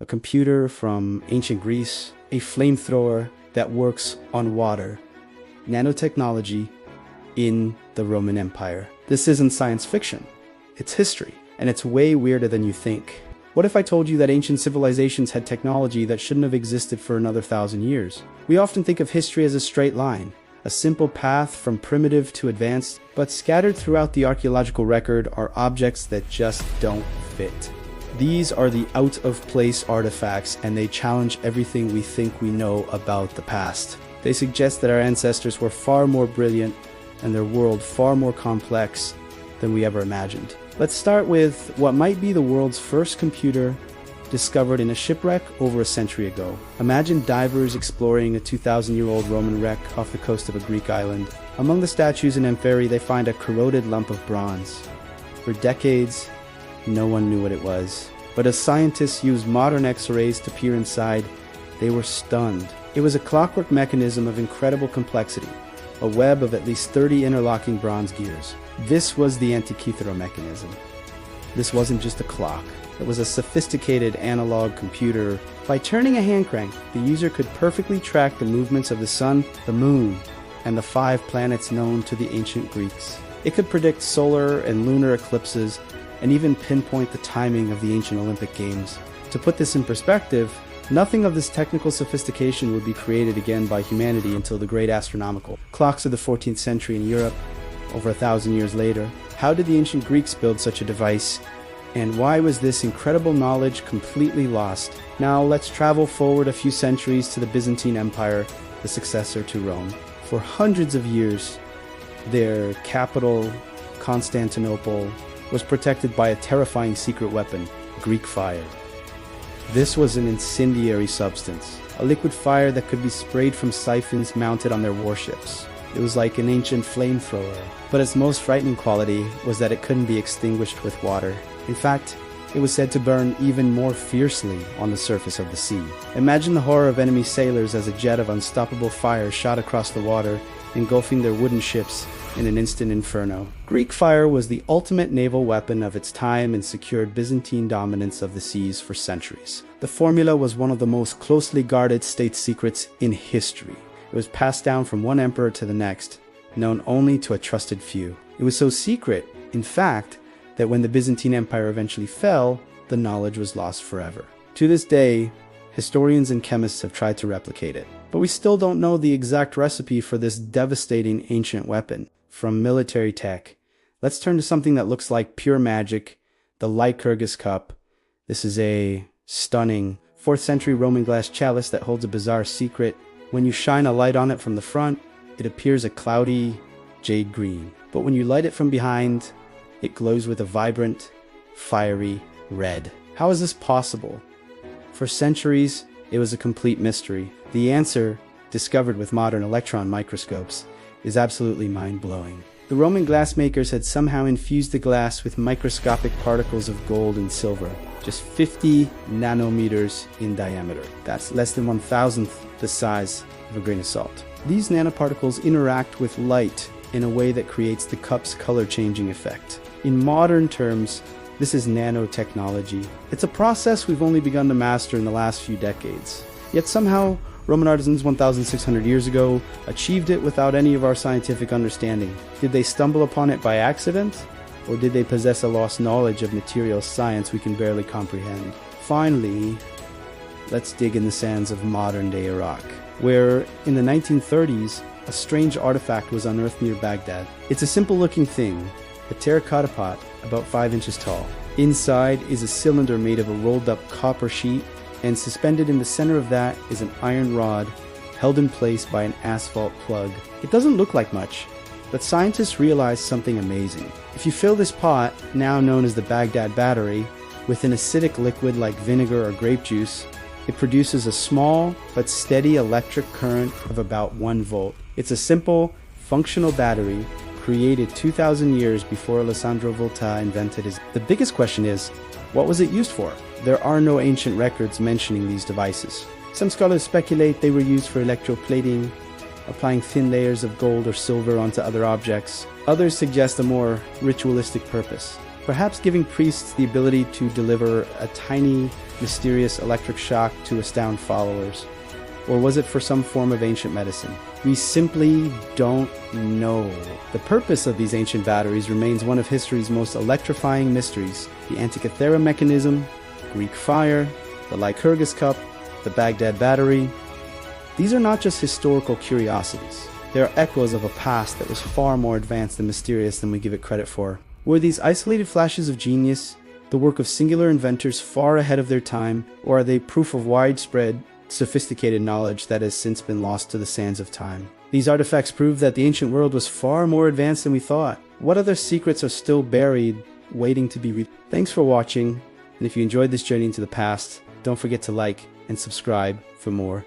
a computer from ancient Greece, a flamethrower that works on water, nanotechnology in the Roman Empire. This isn't science fiction, it's history, and it's way weirder than you think. What if I told you that ancient civilizations had technology that shouldn't have existed for another 1,000 years? We often think of history as a straight line, a simple path from primitive to advanced, but scattered throughout the archaeological record are objects that just don't fit. These are the out-of-place artifacts, and they challenge everything we think we know about the past. They suggest that our ancestors were far more brilliant and their world far more complex than we ever imagined. Let's start with what might be the world's first computer discovered in a shipwreck over a century ago. Imagine divers exploring a 2,000-year-old Roman wreck off the coast of a Greek island. Among the statues in Amphiry, they find a corroded lump of bronze. For decades, no one knew what it was. But as scientists used modern X-rays to peer inside, they were stunned. It was a clockwork mechanism of incredible complexity, a web of at least 30 interlocking bronze gears. This was the Antikythera mechanism. This wasn't just a clock. It was a sophisticated analog computer. By turning a hand crank, the user could perfectly track the movements of the sun, the moon, and the 5 planets known to the ancient Greeks. It could predict solar and lunar eclipses and even pinpoint the timing of the ancient Olympic Games. To put this in perspective, nothing of this technical sophistication would be created again by humanity until the great astronomical clocks of the 14th century in Europe, over 1,000 years later. How did the ancient Greeks build such a device? And why was this incredible knowledge completely lost? Now let's travel forward a few centuries to the Byzantine Empire, the successor to Rome. For hundreds of years, their capital, Constantinople, was protected by a terrifying secret weapon, Greek fire. This was an incendiary substance, a liquid fire that could be sprayed from siphons mounted on their warships. It was like an ancient flamethrower, but its most frightening quality was that it couldn't be extinguished with water. In fact, it was said to burn even more fiercely on the surface of the sea. Imagine the horror of enemy sailors as a jet of unstoppable fire shot across the water, engulfing their wooden ships in an instant inferno. Greek fire was the ultimate naval weapon of its time and secured Byzantine dominance of the seas for centuries. The formula was one of the most closely guarded state secrets in history. It was passed down from one emperor to the next, known only to a trusted few. It was so secret, in fact, that when the Byzantine Empire eventually fell, the knowledge was lost forever. To this day, historians and chemists have tried to replicate it, but we still don't know the exact recipe for this devastating ancient weapon. From military tech, let's turn to something that looks like pure magic, the Lycurgus cup. This is a stunning 4th century Roman glass chalice that holds a bizarre secret. When you shine a light on it from the front, it appears a cloudy jade green. But when you light it from behind, it glows with a vibrant, fiery red. How is this possible? For centuries, it was a complete mystery. The answer, discovered with modern electron microscopes, is absolutely mind-blowing. The Roman glassmakers had somehow infused the glass with microscopic particles of gold and silver, just 50 nanometers in diameter. That's less than 1,000th the size of a grain of salt. These nanoparticles interact with light in a way that creates the cup's color-changing effect. In modern terms, this is nanotechnology. It's a process we've only begun to master in the last few decades. Yet somehow, Roman artisans 1,600 years ago achieved it without any of our scientific understanding. Did they stumble upon it by accident? Or did they possess a lost knowledge of material science we can barely comprehend? Finally, let's dig in the sands of modern-day Iraq, where in the 1930s, a strange artifact was unearthed near Baghdad. It's a simple-looking thing, a terracotta pot about 5 inches tall. Inside is a cylinder made of a rolled-up copper sheet, and suspended in the center of that is an iron rod held in place by an asphalt plug. It doesn't look like much, but scientists realized something amazing. If you fill this pot, now known as the Baghdad battery, with an acidic liquid like vinegar or grape juice, it produces a small but steady electric current of about 1 volt. It's a simple, functional battery created 2,000 years before Alessandro Volta invented his. The biggest question is, what was it used for? There are no ancient records mentioning these devices. Some scholars speculate they were used for electroplating, applying thin layers of gold or silver onto other objects. Others suggest a more ritualistic purpose. perhaps giving priests the ability to deliver a tiny, mysterious electric shock to astound followers? Or was it for some form of ancient medicine? We simply don't know. The purpose of these ancient batteries remains one of history's most electrifying mysteries. The Antikythera mechanism, Greek fire, the Lycurgus cup, the Baghdad battery. These are not just historical curiosities. They are echoes of a past that was far more advanced and mysterious than we give it credit for. Were these isolated flashes of genius the work of singular inventors far ahead of their time, or are they proof of widespread, sophisticated knowledge that has since been lost to the sands of time? These artifacts prove that the ancient world was far more advanced than we thought. What other secrets are still buried, waiting to be revealed? Thanks for watching, and if you enjoyed this journey into the past, don't forget to like and subscribe for more.